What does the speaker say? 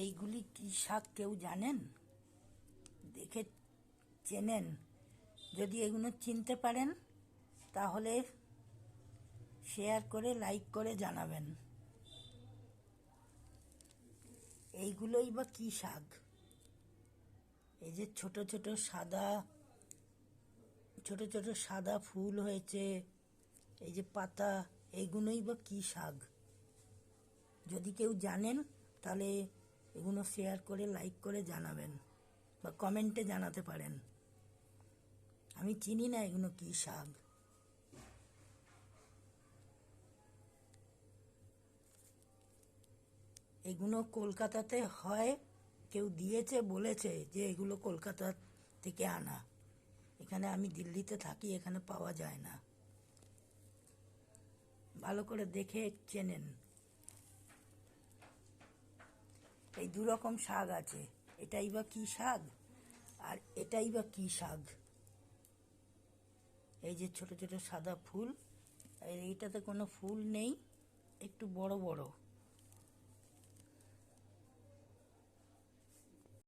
এইগুলি কি শাক কেউ জানেন? দেখে চেনেন? যদি এগুলো চিনতে পারেন তাহলে শেয়ার করে লাইক করে জানাবেন। এইগুলোই বা কি শাক? এই যে ছোট ছোট সাদা ফুল হয়েছে, এই যে পাতা, এইগুলোই বা কি শাক? যদি কেউ জানেন তাহলে এগুলো শেয়ার করে লাইক করে জানাবেন বা কমেন্টে জানাতে পারেন। আমি চিনি না এগুলো কি শাক। এগুলো কলকাতাতে হয়, কেউ দিয়েছে, বলেছে যে এগুলো কলকাতা থেকে আনা। এখানে আমি দিল্লিতে থাকি, এখানে পাওয়া যায় না। ভালো করে দেখে চেনেন। এই দুরকম শাক আছে, এটাই বা কি শাক আর এটাই বা কি শাক? এই যে ছোট ছোট সাদা ফুল, আর এইটাতে কোনো ফুল নেই, একটু বড় বড়।